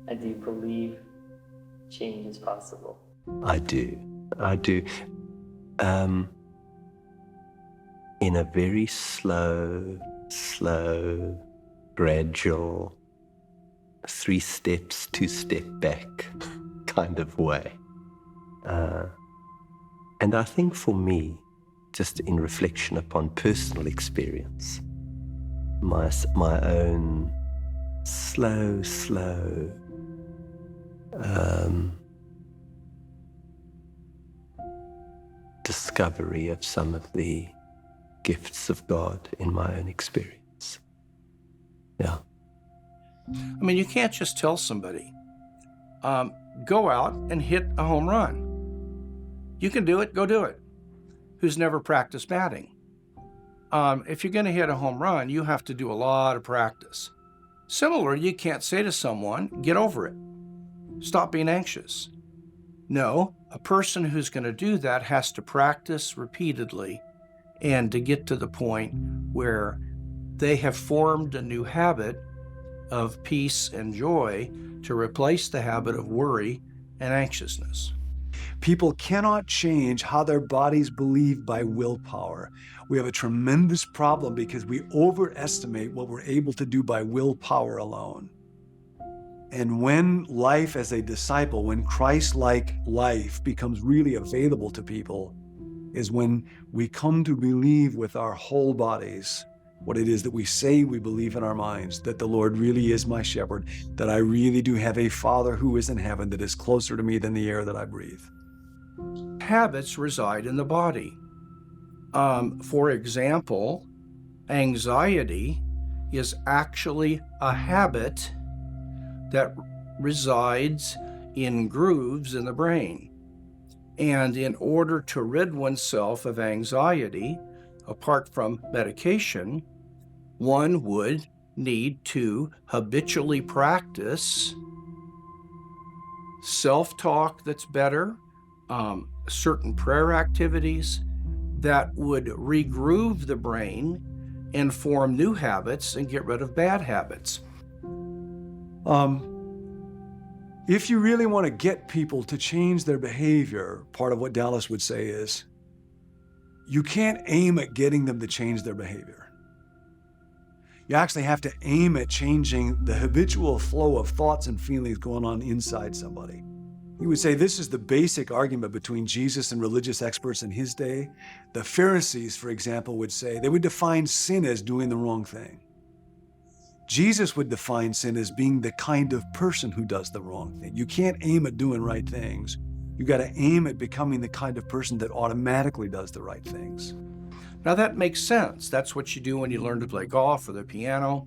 And do you believe change is possible? I do. In a very slow, gradual, 3 steps, 2 step back kind of way. And I think for me, just in reflection upon personal experience, my own slow discovery of some of the gifts of God in my own experience. Yeah. I mean, you can't just tell somebody, go out and hit a home run. You can do it, go do it. Who's never practiced batting? If you're going to hit a home run, you have to do a lot of practice. Similarly, you can't say to someone, get over it. Stop being anxious. No, a person who's going to do that has to practice repeatedly and to get to the point where they have formed a new habit of peace and joy to replace the habit of worry and anxiousness. People cannot change how their bodies believe by willpower. We have a tremendous problem because we overestimate what we're able to do by willpower alone. And when life as a disciple, when Christ-like life becomes really available to people, is when we come to believe with our whole bodies what it is that we say we believe in our minds, that the Lord really is my shepherd, that I really do have a Father who is in heaven that is closer to me than the air that I breathe. Habits reside in the body. For example, anxiety is actually a habit that resides in grooves in the brain. And in order to rid oneself of anxiety, apart from medication, one would need to habitually practice self-talk that's better, certain prayer activities that would regroove the brain and form new habits and get rid of bad habits. If you really want to get people to change their behavior, part of what Dallas would say is, you can't aim at getting them to change their behavior. You actually have to aim at changing the habitual flow of thoughts and feelings going on inside somebody. He would say this is the basic argument between Jesus and religious experts in his day. The Pharisees, for example, would say, they would define sin as doing the wrong thing. Jesus would define sin as being the kind of person who does the wrong thing. You can't aim at doing right things. You got to aim at becoming the kind of person that automatically does the right things. Now that makes sense. That's what you do when you learn to play golf or the piano.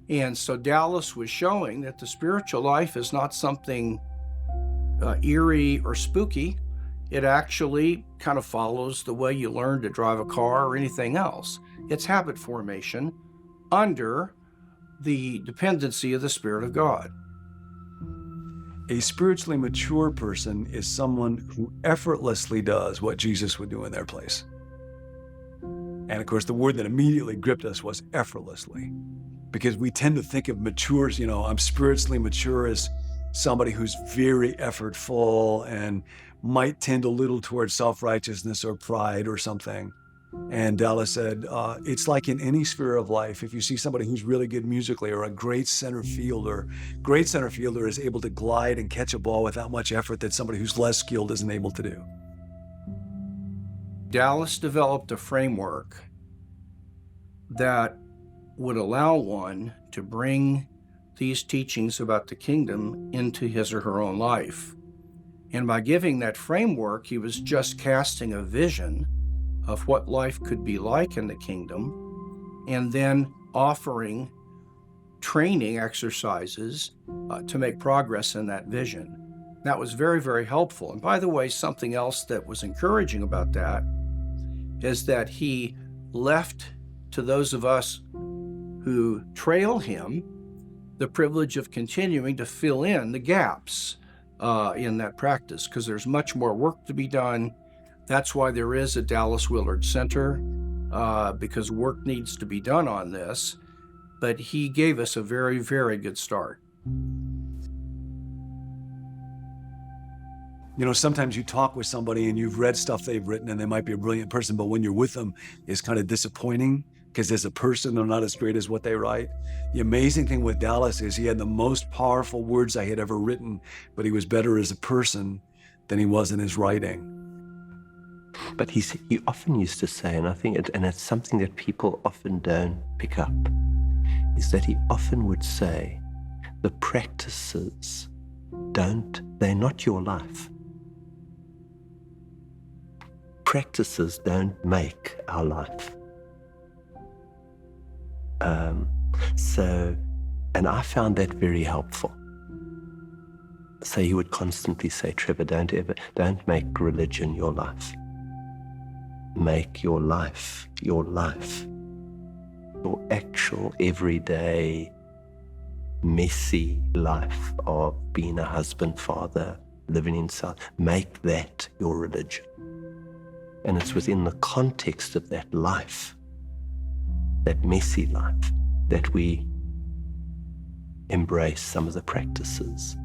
And so Dallas was showing that the spiritual life is not something eerie or spooky. It actually kind of follows the way you learn to drive a car or anything else. It's habit formation under the dependency of the Spirit of God. A spiritually mature person is someone who effortlessly does what Jesus would do in their place. And of course, the word that immediately gripped us was effortlessly, because we tend to think of mature, I'm spiritually mature as somebody who's very effortful and might tend a little towards self-righteousness or pride or something. And Dallas said, it's like in any sphere of life, if you see somebody who's really good musically or a great center fielder is able to glide and catch a ball without much effort that somebody who's less skilled isn't able to do. Dallas developed a framework that would allow one to bring these teachings about the kingdom into his or her own life. And by giving that framework, he was just casting a vision of what life could be like in the kingdom, and then offering training exercises to make progress in that vision. That was very, very helpful. And by the way, something else that was encouraging about that is that he left to those of us who trail him the privilege of continuing to fill in the gaps in that practice, because there's much more work to be done. That's why there is a Dallas Willard Center, because work needs to be done on this. But he gave us a very, very good start. You know, sometimes you talk with somebody and you've read stuff they've written and they might be a brilliant person, but when you're with them, it's kind of disappointing because as a person, they're not as great as what they write. The amazing thing with Dallas is he had the most powerful words I had ever written, but he was better as a person than he was in his writing. But he often used to say, and I think and it's something that people often don't pick up, is that he often would say, the practices they're not your life. Practices don't make our life. And I found that very helpful. So he would constantly say, Trevor, don't make religion your life. Make your life your life. Your actual everyday messy life of being a husband, father, living in South. Make that your religion. And it's within the context of that life, that messy life, that we embrace some of the practices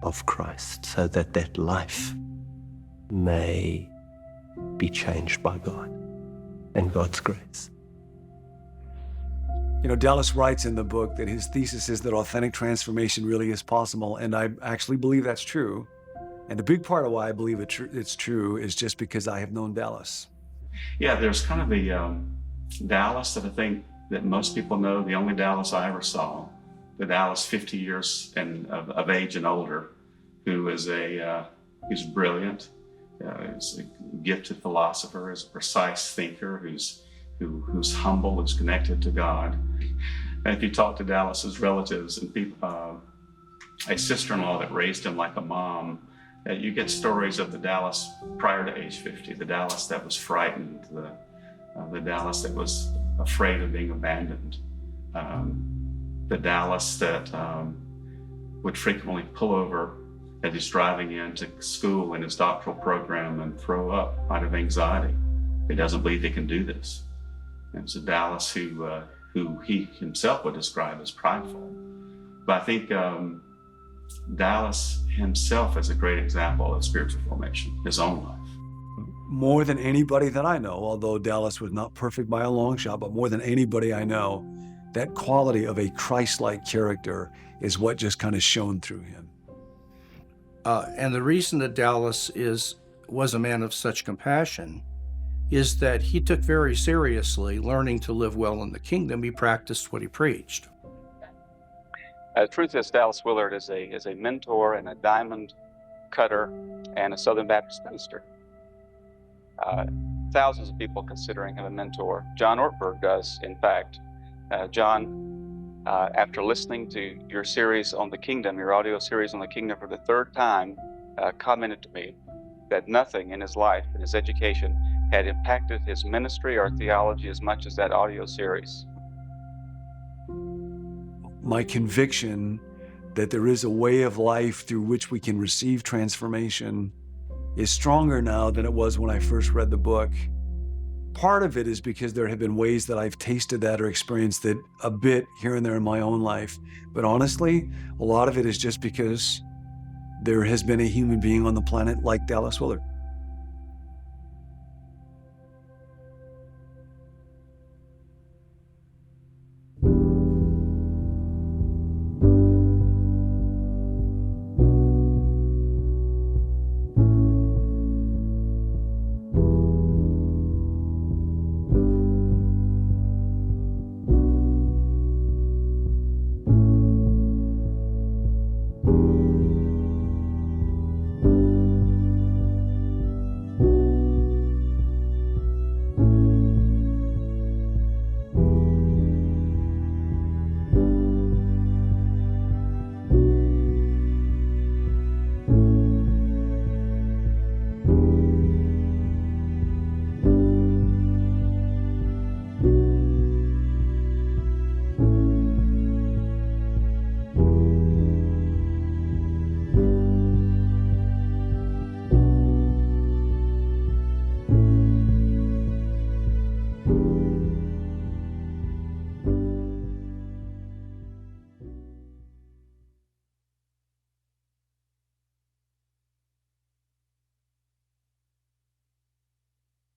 of Christ so that that life may be changed by God and God's grace. You know, Dallas writes in the book that his thesis is that authentic transformation really is possible, and I actually believe that's true. And a big part of why I believe it's true is just because I have known Dallas. Yeah, there's kind of the Dallas that I think that most people know, the only Dallas I ever saw, the Dallas 50 years of age and older, who is who's brilliant, is a gifted philosopher, is a precise thinker, who's humble, who's connected to God. And if you talk to Dallas's relatives and people, a sister-in-law that raised him like a mom, you get stories of the Dallas prior to age 50, the Dallas that was frightened, the Dallas that was afraid of being abandoned, the Dallas that would frequently pull over as he's driving into school in his doctoral program and throw up out of anxiety. He doesn't believe he can do this. And it's a Dallas who he himself would describe as prideful. But I think Dallas himself is a great example of spiritual formation, his own life. More than anybody that I know, although Dallas was not perfect by a long shot, but more than anybody I know, that quality of a Christ-like character is what just kind of shone through him. And the reason that Dallas was a man of such compassion is that he took very seriously learning to live well in the kingdom. He practiced what he preached. The truth is, Dallas Willard is a mentor and a diamond cutter and a Southern Baptist minister. Thousands of people considering him a mentor. John Ortberg does, in fact. John, after listening to your series on the kingdom, your audio series on the kingdom for the third time, commented to me that nothing in his life, in his education, had impacted his ministry or theology as much as that audio series. My conviction that there is a way of life through which we can receive transformation is stronger now than it was when I first read the book. Part of it is because there have been ways that I've tasted that or experienced it a bit here and there in my own life. But honestly, a lot of it is just because there has been a human being on the planet like Dallas Willard.